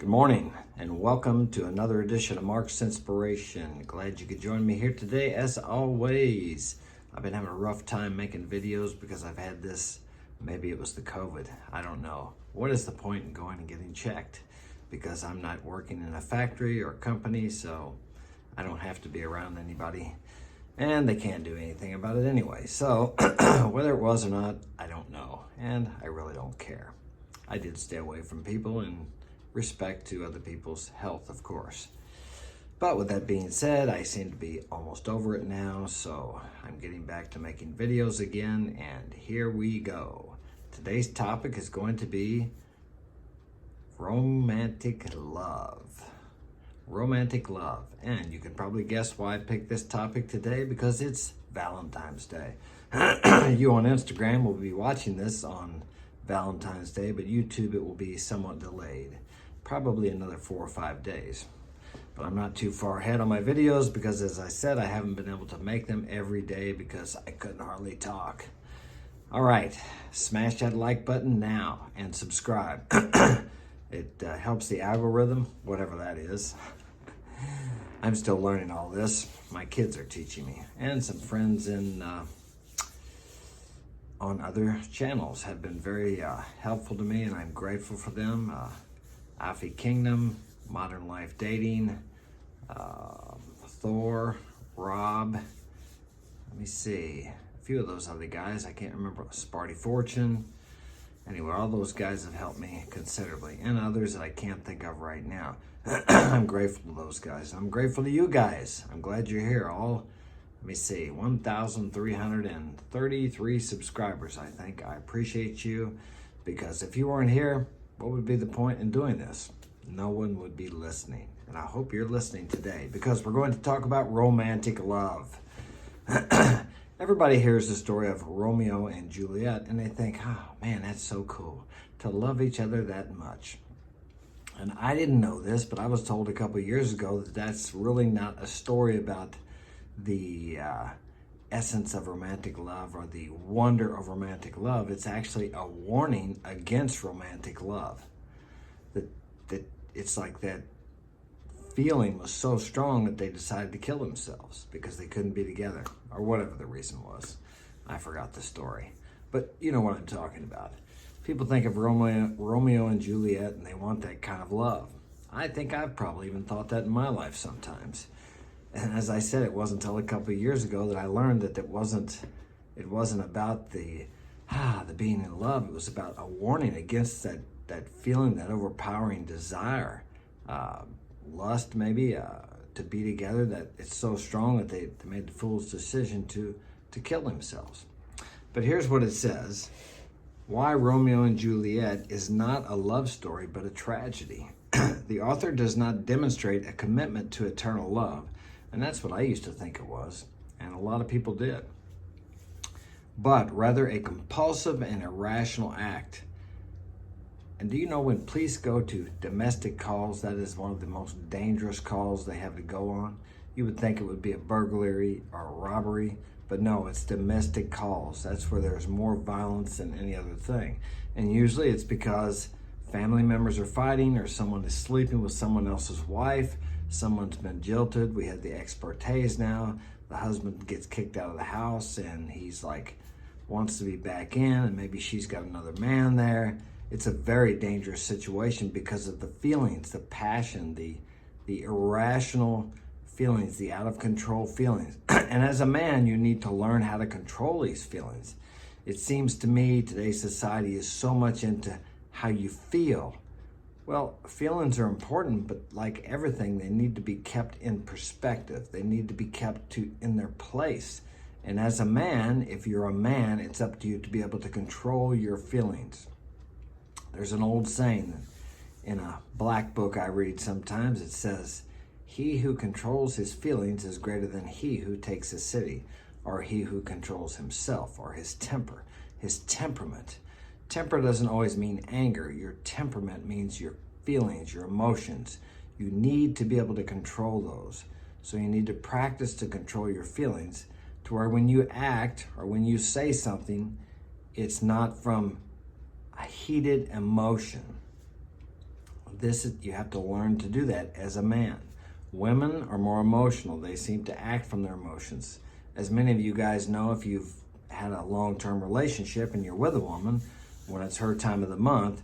Good morning and welcome to another edition of Mark's Inspiration. Glad you could join me here today as always. I've been having a rough time making videos because I've had this, maybe it was the COVID, I don't know. What is the point in going and getting checked? Because I'm not working in a factory or company, so I don't have to be around anybody and they can't do anything about it anyway. So whether it was or not, I don't know, and I really don't care. I did stay away from people and respect to other people's health, of course. But with that being said, I seem to be almost over it now, so I'm getting back to making videos again, and here we go. Today's topic is going to be romantic love. Romantic love. And you can probably guess why I picked this topic today, because it's Valentine's Day. You on Instagram will be watching this on Valentine's Day, but YouTube it will be somewhat delayed. Probably another 4 or 5 days. But I'm not too far ahead on my videos because, as I said, I haven't been able to make them every day because I couldn't hardly talk. All right, smash that like button now and subscribe. It helps the algorithm, whatever that is. I'm still learning all this. My kids are teaching me, and some friends on other channels have been very helpful to me, and I'm grateful for them. Afi Kingdom, Modern Life Dating, Thor, Rob, let me see, a few of those other guys, I can't remember, Sparty Fortune. Anyway, all those guys have helped me considerably, and others that I can't think of right now. I'm grateful to those guys. I'm grateful to you guys. I'm glad you're here. All, let me see, 1,333 subscribers, I think. I appreciate you, because if you weren't here, what would be the point in doing this? No one would be listening. And I hope you're listening today, because we're going to talk about romantic love. Everybody hears the story of Romeo and Juliet and they think, oh man, that's so cool to love each other that much. And I didn't know this, but I was told a couple of years ago that that's really not a story about the essence of romantic love or the wonder of romantic love. It's actually a warning against romantic love. That it's like that feeling was so strong that they decided to kill themselves because they couldn't be together, or whatever the reason was. I forgot the story, but you know what I'm talking about. People think of Romeo and Juliet and they want that kind of love. I think I've probably even thought that in my life sometimes. And as I said, it wasn't until a couple of years ago that I learned that it wasn't about the being in love. It was about a warning against that feeling, that overpowering desire, lust maybe, to be together, that it's so strong that they made the fool's decision to kill themselves. But here's what it says: why Romeo and Juliet is not a love story but a tragedy. The author does not demonstrate a commitment to eternal love, and that's what I used to think it was, and a lot of people did, but rather a compulsive and irrational act. And do you know, when police go to domestic calls, that is one of the most dangerous calls they have to go on. You would think it would be a burglary or a robbery, but no, it's domestic calls. That's where there's more violence than any other thing. And usually it's because family members are fighting, or someone is sleeping with someone else's wife, someone's been jilted. We have the ex-partes now. The husband gets kicked out of the house and he's like, wants to be back in, and maybe she's got another man there. It's a very dangerous situation because of the feelings, the passion, the irrational feelings, the out of control feelings. And as a man, you need to learn how to control these feelings. It seems to me today's society is so much into how you feel. Well, feelings are important, but like everything, they need to be kept in perspective. They need to be kept in their place. And as a man, if you're a man, it's up to you to be able to control your feelings. There's an old saying in a black book I read sometimes. It says, he who controls his feelings is greater than he who takes a city, or he who controls himself, or his temper, his temperament. Temper doesn't always mean anger. Your temperament means your feelings, your emotions. You need to be able to control those. So you need to practice to control your feelings, to where when you act or when you say something, it's not from a heated emotion. You have to learn to do that as a man. Women are more emotional. They seem to act from their emotions. As many of you guys know, if you've had a long-term relationship and you're with a woman, when it's her time of the month,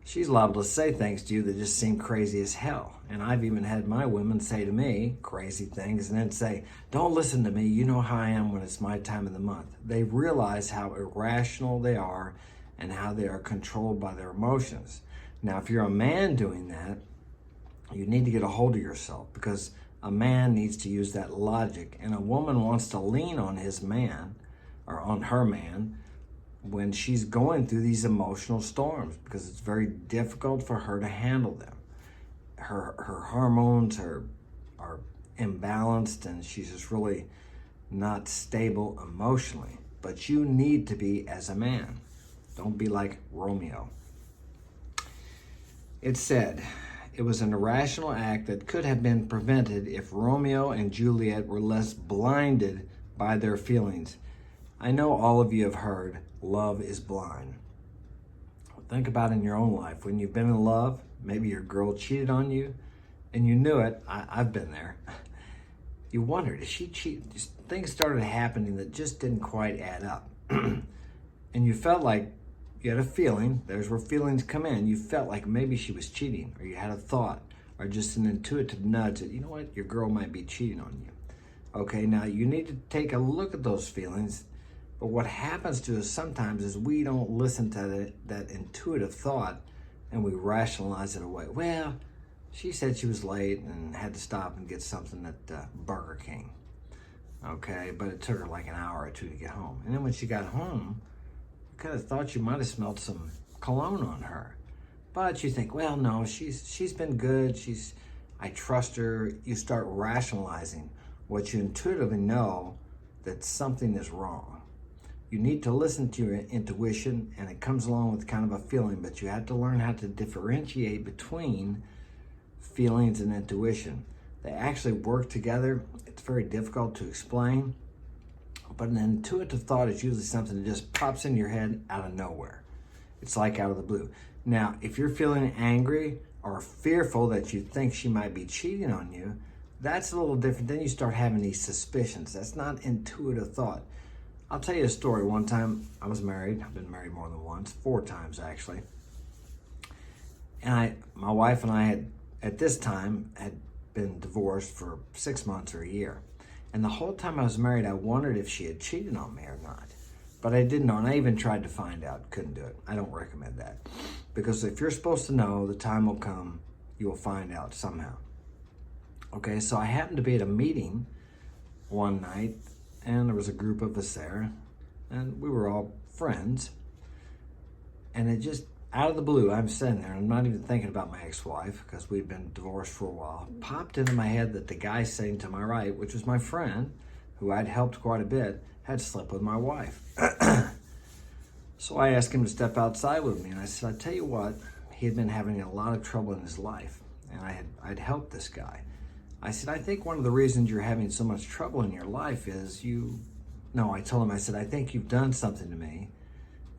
she's liable to say things to you that just seem crazy as hell. And I've even had my women say to me crazy things and then say, don't listen to me, you know how I am when it's my time of the month. They realize how irrational they are and how they are controlled by their emotions. Now, if you're a man doing that, you need to get a hold of yourself, because a man needs to use that logic, and a woman wants to lean on his man or on her man when she's going through these emotional storms, because it's very difficult for her to handle them. Her hormones are imbalanced, and she's just really not stable emotionally. But you need to be as a man. Don't be like Romeo. It said, it was an irrational act that could have been prevented if Romeo and Juliet were less blinded by their feelings. I know all of you have heard, love is blind. Think about in your own life, when you've been in love, maybe your girl cheated on you, and you knew it. I've been there. You wondered, did she cheat? Things started happening that just didn't quite add up. And you felt like you had a feeling, there's where feelings come in. You felt like maybe she was cheating, or you had a thought, or just an intuitive nudge that, you know what, your girl might be cheating on you. Okay, now you need to take a look at those feelings. But what happens to us sometimes is we don't listen to that intuitive thought, and we rationalize it away. Well, she said she was late and had to stop and get something at Burger King. Okay, but it took her like an hour or two to get home. And then when she got home, you kind of thought you might have smelled some cologne on her. But you think, well, no, she's been good. I trust her. You start rationalizing what you intuitively know, that something is wrong. You need to listen to your intuition, and it comes along with kind of a feeling, but you have to learn how to differentiate between feelings and intuition. They actually work together. It's very difficult to explain, but an intuitive thought is usually something that just pops in your head out of nowhere. It's like out of the blue. Now, if you're feeling angry or fearful that you think she might be cheating on you, that's a little different. Then you start having these suspicions. That's not intuitive thought. I'll tell you a story. One time I was married. I've been married more than once, 4 times actually. And my wife and I had, at this time, had been divorced for 6 months or a year. And the whole time I was married, I wondered if she had cheated on me or not. But I didn't know, and I even tried to find out. Couldn't do it. I don't recommend that. Because if you're supposed to know, the time will come, you will find out somehow. Okay, so I happened to be at a meeting one night, and there was a group of us there, and we were all friends. And it just, out of the blue, I'm sitting there, and I'm not even thinking about my ex-wife, because we'd been divorced for a while. Popped into my head that the guy sitting to my right, which was my friend, who I'd helped quite a bit, had slept with my wife. So I asked him to step outside with me, and I said, I tell you what, he had been having a lot of trouble in his life, and I'd helped this guy. I said, I think one of the reasons you're having so much trouble in your life is I told him, I said, I think you've done something to me,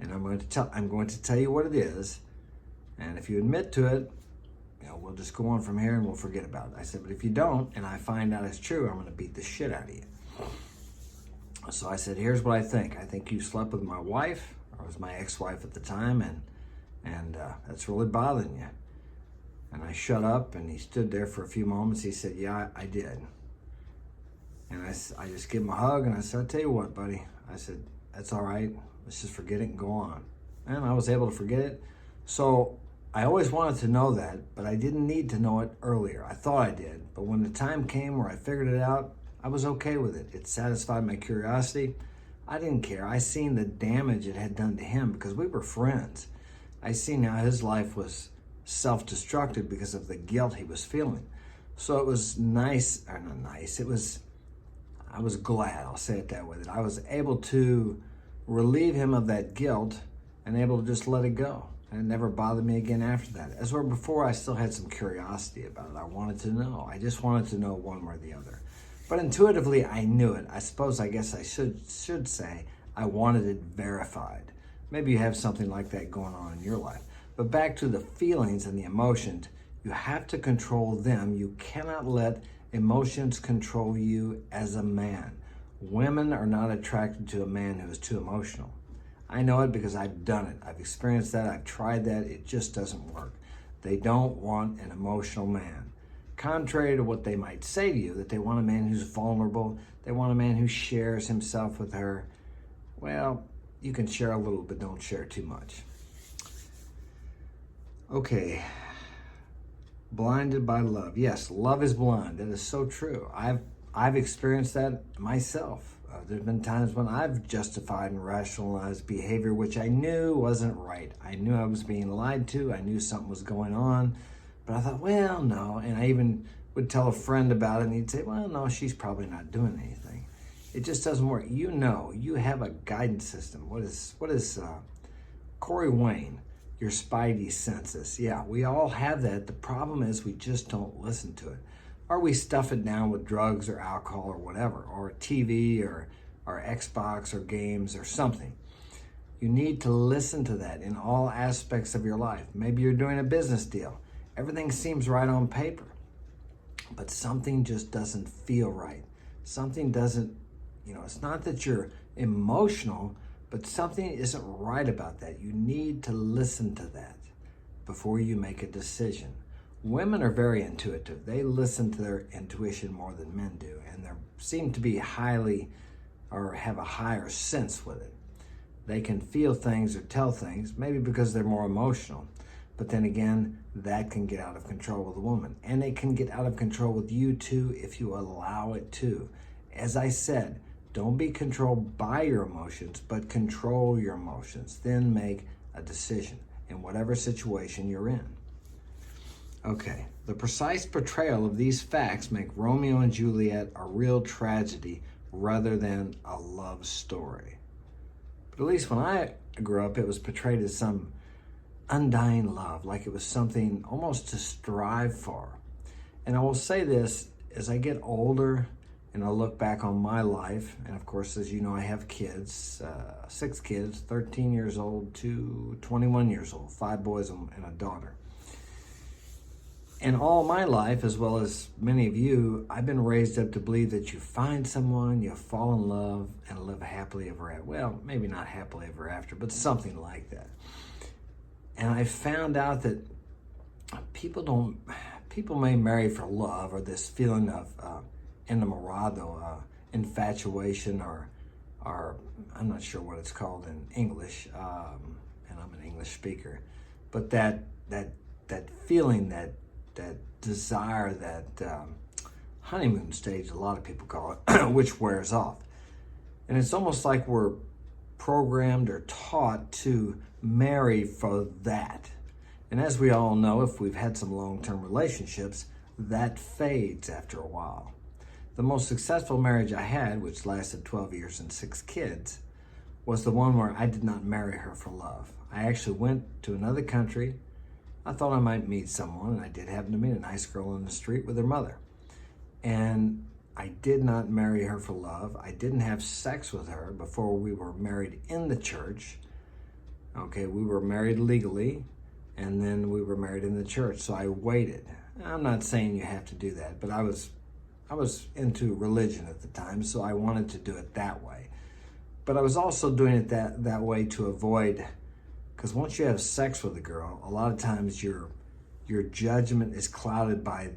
and I'm going to tell you what it is, and if you admit to it, we'll just go on from here and we'll forget about it. I said, but if you don't, and I find out it's true, I'm going to beat the shit out of you. So I said, here's what I think. I think you slept with my wife, or it was my ex-wife at the time, and that's really bothering you. And I shut up, and he stood there for a few moments. He said, yeah, I did. And I just gave him a hug, and I said, I'll tell you what, buddy. I said, that's all right. Let's just forget it and go on. And I was able to forget it. So I always wanted to know that, but I didn't need to know it earlier. I thought I did. But when the time came where I figured it out, I was okay with it. It satisfied my curiosity. I didn't care. I seen the damage it had done to him because we were friends. I seen how his life was self-destructive because of the guilt he was feeling. So it was nice, or not nice, I was glad, I'll say it that way, that I was able to relieve him of that guilt and able to just let it go. And it never bothered me again after that. As where before, I still had some curiosity about it. I wanted to know. I just wanted to know one way or the other. But intuitively, I knew it. I guess I should say I wanted it verified. Maybe you have something like that going on in your life. But back to the feelings and the emotions, You have to control them. You cannot let emotions control you as a man. Women are not attracted to a man who is too emotional. I know it because I've done it. I've experienced that. I've tried that. It just doesn't work. They don't want an emotional man. Contrary to what they might say to you, that they want a man who's vulnerable, they want a man who shares himself with her. Well, you can share a little, but don't share too much. Okay. Blinded by love. Yes, love is blind. That is so true. I've experienced that myself. There's been times when I've justified and rationalized behavior which I knew wasn't right. I knew I was being lied to. I knew something was going on. But I thought, well, no. And I even would tell a friend about it, and he'd say, well, no, she's probably not doing anything. It just doesn't work. You know, you have a guidance system. What is Corey Wayne? Your spidey senses. Yeah, we all have that. The problem is we just don't listen to it. Or we stuff it down with drugs or alcohol or whatever, or TV or Xbox or games or something. You need to listen to that in all aspects of your life. Maybe you're doing a business deal. Everything seems right on paper, but something just doesn't feel right. Something doesn't, it's not that you're emotional, but something isn't right about that. You need to listen to that before you make a decision. Women are very intuitive. They listen to their intuition more than men do, and they seem to be highly or have a higher sense with it. They can feel things or tell things, maybe because they're more emotional. But then again, that can get out of control with a woman. And it can get out of control with you too if you allow it to. As I said, don't be controlled by your emotions, but control your emotions. Then make a decision in whatever situation you're in. Okay, the precise portrayal of these facts make Romeo and Juliet a real tragedy rather than a love story. But at least when I grew up, it was portrayed as some undying love, like it was something almost to strive for. And I will say this, as I get older and I look back on my life, and of course, as you know, I have kids, 6 kids, 13 years old to 21 years old, 5 boys and a daughter. And all my life, as well as many of you, I've been raised up to believe that you find someone, you fall in love, and live happily ever after. Well, maybe not happily ever after, but something like that. And I found out that people may marry for love, or this feeling of enamorado, infatuation, or I'm not sure what it's called in English, and I'm an English speaker, but that feeling, that desire, that honeymoon stage, a lot of people call it, which wears off. And it's almost like we're programmed or taught to marry for that. And as we all know, if we've had some long-term relationships, that fades after a while. The most successful marriage I had, which lasted 12 years and 6 kids, was the one where I did not marry her for love. I actually went to another country. I thought I might meet someone, and I did happen to meet a nice girl on the street with her mother. And I did not marry her for love. I didn't have sex with her before we were married in the church. Okay, we were married legally, and then we were married in the church, so I waited. I'm not saying you have to do that, but I was into religion at the time, so I wanted to do it that way. But I was also doing it that way to avoid, because once you have sex with a girl, a lot of times your judgment is clouded by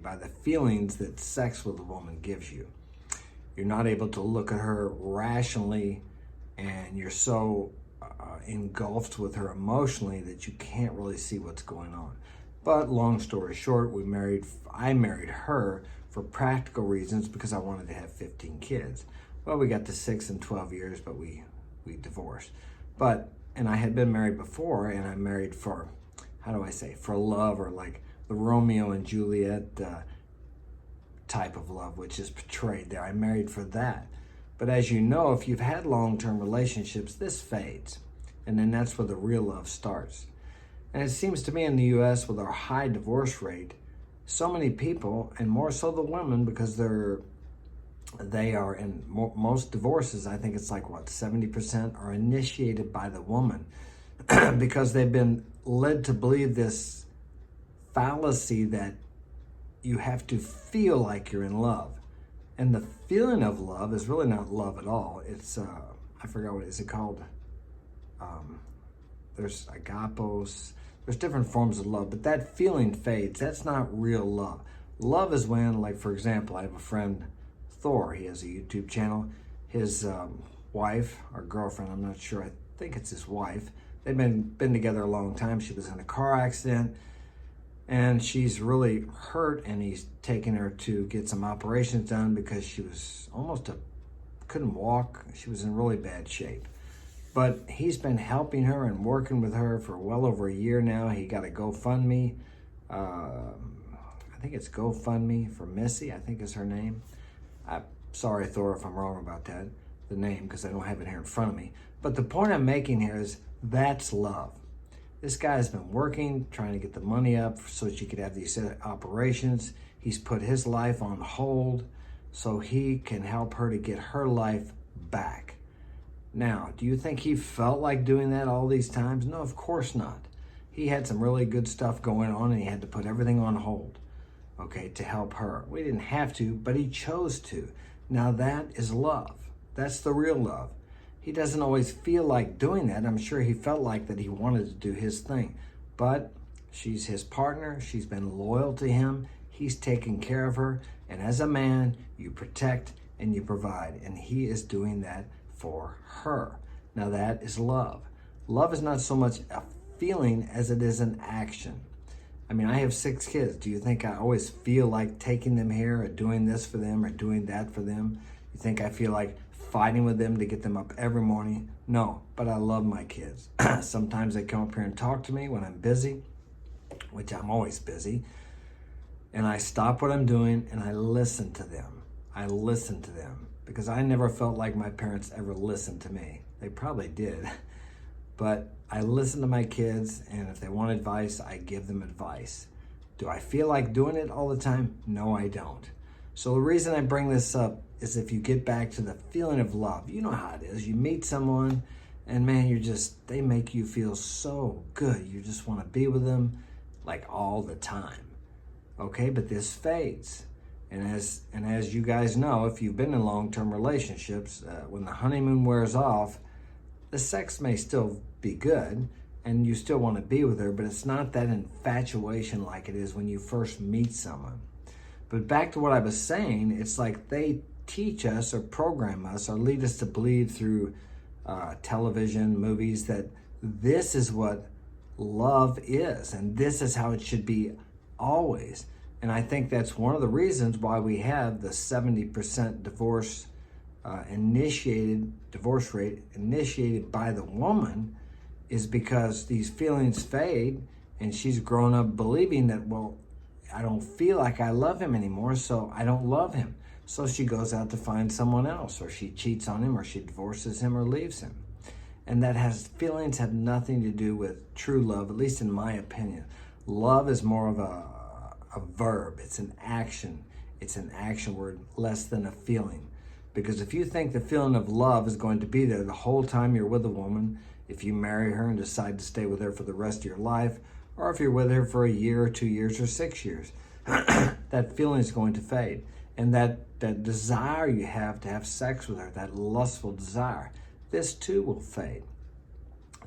by the feelings that sex with a woman gives you. You're not able to look at her rationally, and you're so engulfed with her emotionally that you can't really see what's going on. But long story short, I married her for practical reasons because I wanted to have 15 kids. Well, we got to 6 and 12 years, but we divorced. And I had been married before, and I married for love, or like the Romeo and Juliet type of love, which is portrayed there. I married for that. But as you know, if you've had long-term relationships, this fades. And then that's where the real love starts. And it seems to me in the U.S., with our high divorce rate, so many people, and more so the women, because they are in most divorces, I think it's like 70% are initiated by the woman because they've been led to believe this fallacy that you have to feel like you're in love. And the feeling of love is really not love at all. It's, I forgot what is it called. There's agapos, there's different forms of love, but that feeling fades. That's not real love. Love is when, like, for example, I have a friend, Thor, he has a YouTube channel. His wife, or girlfriend, I'm not sure, I think it's his wife. They've been together a long time. She was in a car accident, and she's really hurt, and he's taking her to get some operations done because she was couldn't walk. She was in really bad shape. But he's been helping her and working with her for well over a year now. He got a GoFundMe. I think it's GoFundMe for Missy, I think is her name. Sorry, Thor, if I'm wrong about that, the name, because I don't have it here in front of me. But the point I'm making here is that's love. This guy's been working, trying to get the money up so she could have these operations. He's put his life on hold so he can help her to get her life back. Now, do you think he felt like doing that all these times? No, of course not. He had some really good stuff going on, and he had to put everything on hold, okay, to help her. We didn't have to, but he chose to. Now that is love. That's the real love. He doesn't always feel like doing that. I'm sure he felt like that he wanted to do his thing, but she's his partner. She's been loyal to him. He's taking care of her. And as a man, you protect and you provide. And he is doing that for her. Now that is love. Love is not so much a feeling as it is an action. I mean, I have 6 kids. Do you think I always feel like taking them here or doing this for them or doing that for them? You think I feel like fighting with them to get them up every morning? No, but I love my kids. Sometimes they come up here and talk to me when I'm busy, which I'm always busy. And I stop what I'm doing and I listen to them. I listen to them because I never felt like my parents ever listened to me. They probably did. But I listen to my kids, and if they want advice, I give them advice. Do I feel like doing it all the time? No, I don't. So the reason I bring this up is if you get back to the feeling of love, you know how it is. You meet someone, and man, they make you feel so good. You just want to be with them like all the time. Okay, but this fades. And as you guys know, if you've been in long-term relationships, when the honeymoon wears off, the sex may still be good and you still want to be with her, but it's not that infatuation like it is when you first meet someone. But back to what I was saying, it's like they teach us or program us or lead us to believe through television, movies, that this is what love is and this is how it should be always. And I think that's one of the reasons why we have the 70% divorce rate initiated by the woman, is because these feelings fade and she's grown up believing that, well, I don't feel like I love him anymore, so I don't love him. So she goes out to find someone else, or she cheats on him, or she divorces him, or leaves him. And feelings have nothing to do with true love, at least in my opinion. Love is more of a verb. It's an action. It's an action word, less than a feeling. Because if you think the feeling of love is going to be there the whole time you're with a woman, if you marry her and decide to stay with her for the rest of your life, or if you're with her for a year or 2 years or 6 years, that feeling is going to fade. And that desire you have to have sex with her, that lustful desire, this too will fade.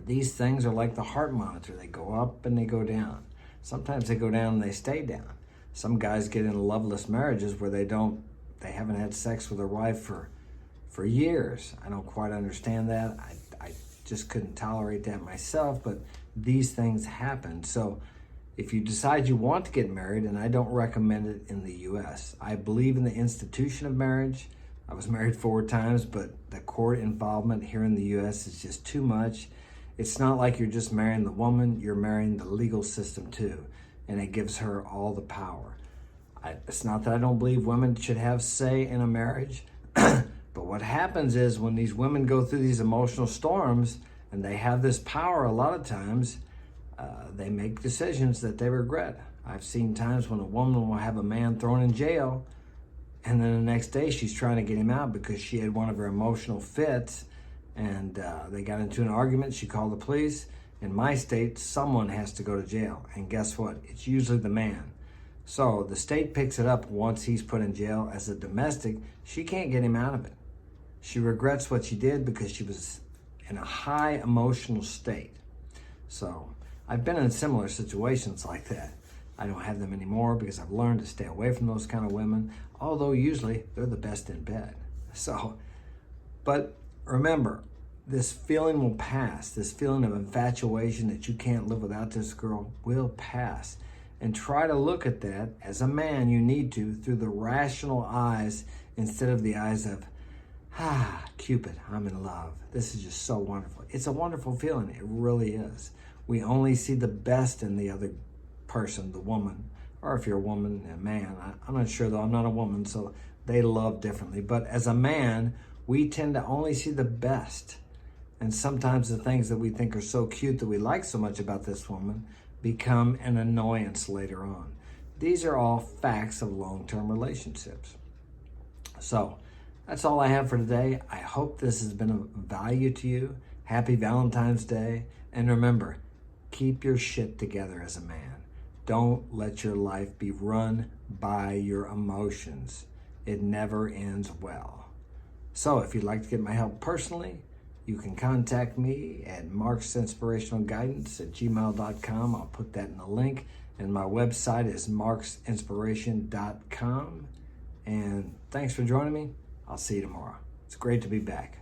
These things are like the heart monitor. They go up and they go down. Sometimes they go down and they stay down. Some guys get in loveless marriages where they haven't had sex with their wife for years. I don't quite understand that. I just couldn't tolerate that myself, but these things happen. So if you decide you want to get married, and I don't recommend it in the U.S., I believe in the institution of marriage. I was married 4 times, but the court involvement here in the U.S. is just too much. It's not like you're just marrying the woman, you're marrying the legal system too, and it gives her all the power. It's not that I don't believe women should have say in a marriage, but what happens is when these women go through these emotional storms and they have this power, a lot of times they make decisions that they regret. I've seen times when a woman will have a man thrown in jail, and then the next day she's trying to get him out because she had one of her emotional fits, and they got into an argument. She called the police, In my state, someone has to go to jail. And guess what? It's usually the man. So the state picks it up once he's put in jail. As a domestic, she can't get him out of it. She regrets what she did because she was in a high emotional state. So I've been in similar situations like that. I don't have them anymore because I've learned to stay away from those kind of women, although usually they're the best in bed. So, but remember, this feeling will pass. This feeling of infatuation that you can't live without this girl will pass. And try to look at that as a man, you need to, through the rational eyes instead of the eyes of, Cupid, I'm in love. This is just so wonderful. It's a wonderful feeling. It really is. We only see the best in the other person, the woman, or if you're a woman, a man. I'm not sure though, I'm not a woman, so they love differently. But as a man, we tend to only see the best. And sometimes the things that we think are so cute that we like so much about this woman become an annoyance later on. These are all facts of long-term relationships. So that's all I have for today. I hope this has been of value to you. Happy Valentine's Day. And remember, keep your shit together as a man. Don't let your life be run by your emotions. It never ends well. So if you'd like to get my help personally, you can contact me at marksinspirationalguidance@gmail.com. I'll put that in the link. And my website is marksinspiration.com. And thanks for joining me. I'll see you tomorrow. It's great to be back.